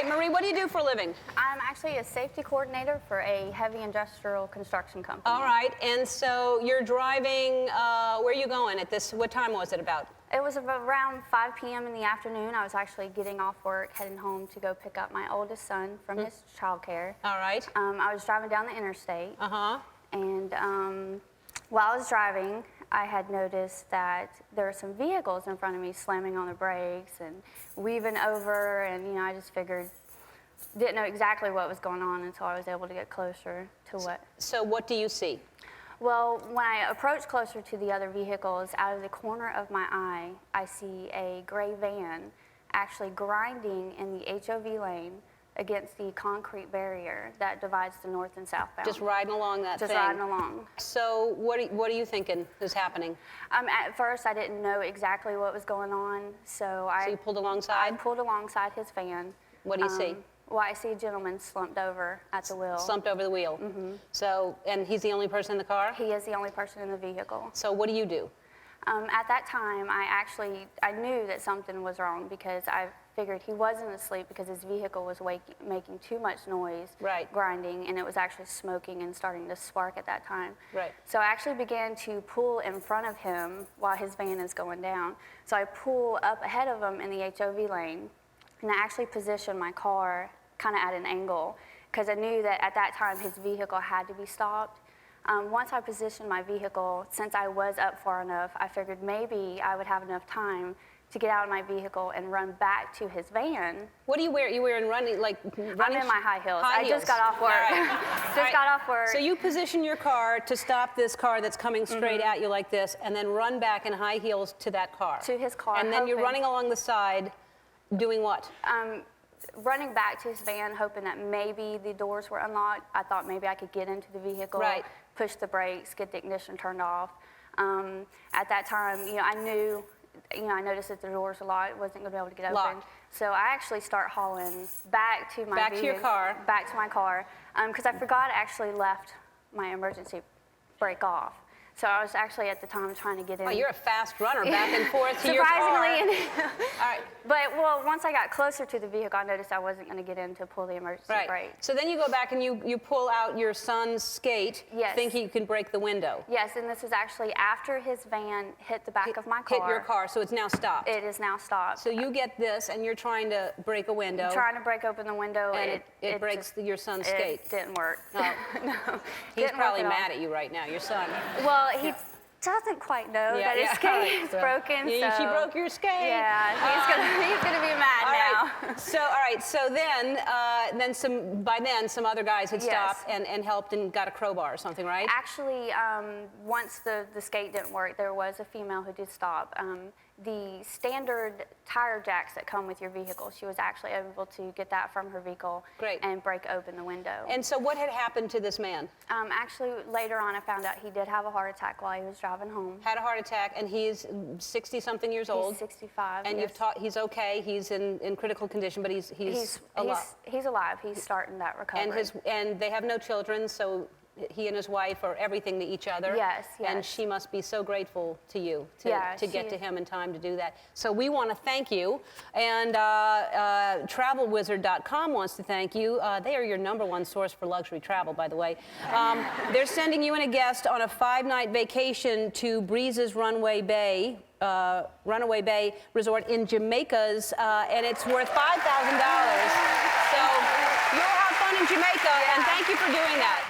right, Marie, what do you do for a living? I'm actually a safety coordinator for a heavy industrial construction company. All right, and so you're driving, where are you going at this, what time was it about? It was around 5 p.m. in the afternoon. I was actually getting off work, heading home to go pick up my oldest son from his childcare. All right. I was driving down the interstate. Uh-huh. And while I was driving, I had noticed that there were some vehicles in front of me slamming on the brakes and weaving over, and you know, I just didn't know exactly what was going on until I was able to get closer to what. So what do you see? Well, when I approach closer to the other vehicles, out of the corner of my eye, I see a gray van actually grinding in the HOV lane against the concrete barrier that divides the north and southbound. Just riding along that thing? Just riding along. So what are you thinking is happening? At first, I didn't know exactly what was going on, so you pulled alongside? I pulled alongside his van. What do you see? Well, I see a gentleman slumped over at the wheel. Slumped over the wheel. Mm-hmm. So, and he's the only person in the car? He is the only person in the vehicle. So what do you do? At that time, I knew that something was wrong because I figured he wasn't asleep because his vehicle was making too much noise, right, grinding, and it was actually smoking and starting to spark at that time. Right. So I actually began to pull in front of him while his van is going down. So I pull up ahead of him in the HOV lane, and I actually position my car kind of at an angle because I knew that at that time his vehicle had to be stopped. Once I positioned my vehicle, since I was up far enough, I figured maybe I would have enough time to get out of my vehicle and run back to his van. What do you wear? You wearing running? I'm in my high heels. I just got off work. Right. Got off work. So you position your car to stop this car that's coming straight at you like this, and then run back in high heels to that car. To his car. And then you're running along the side, doing what? Running back to his van, hoping that maybe the doors were unlocked. I thought maybe I could get into the vehicle, right, push the brakes, get the ignition turned off. At that time, I noticed that the doors were locked, wasn't going to be able to get open. So I actually start hauling back to my to your car. Back to my car, because I forgot I actually left my emergency brake off. So I was actually at the time trying to get in. Oh, you're a fast runner, back and forth to your car. Surprisingly. All right. But, well, once I got closer to the vehicle, I noticed I wasn't going to get in to pull the emergency brake. So then you go back and you pull out your son's skate, thinking you can break the window. Yes, and this is actually after his van hit the back of my car. Hit your car, so it's now stopped. It is now stopped. So you get this, and you're trying to break a window. I'm trying to break open the window. And it breaks your son's skate. It didn't work. No. No. He's probably mad at you right now, your son. Well, he doesn't quite know that his skate is broken. So. She broke your skate. Yeah, he's gonna be mad now. Right. So by then some other guys had stopped and helped and got a crowbar or something, right? Actually, once the skate didn't work, there was a female who did stop. The standard tire jacks that come with your vehicle, she was actually able to get that from her vehicle and break open the window. And so what had happened to this man? Actually, later on, I found out he did have a heart attack while he was driving home. Had a heart attack, and he's 60-something years old. He's 65, And you've taught, he's okay, he's in critical condition, but he's alive. He's alive, he's starting that recovery. And they have no children, so he and his wife are everything to each other. Yes. And she must be so grateful to you to get to him in time to do that. So we want to thank you. And TravelWizard.com wants to thank you. They are your #1 source for luxury travel, by the way. They're sending you and a guest on a 5-night vacation to Breeze's Runaway Bay Resort in Jamaica's, and it's worth $5,000. So you'll have fun in Jamaica, and thank you for doing that.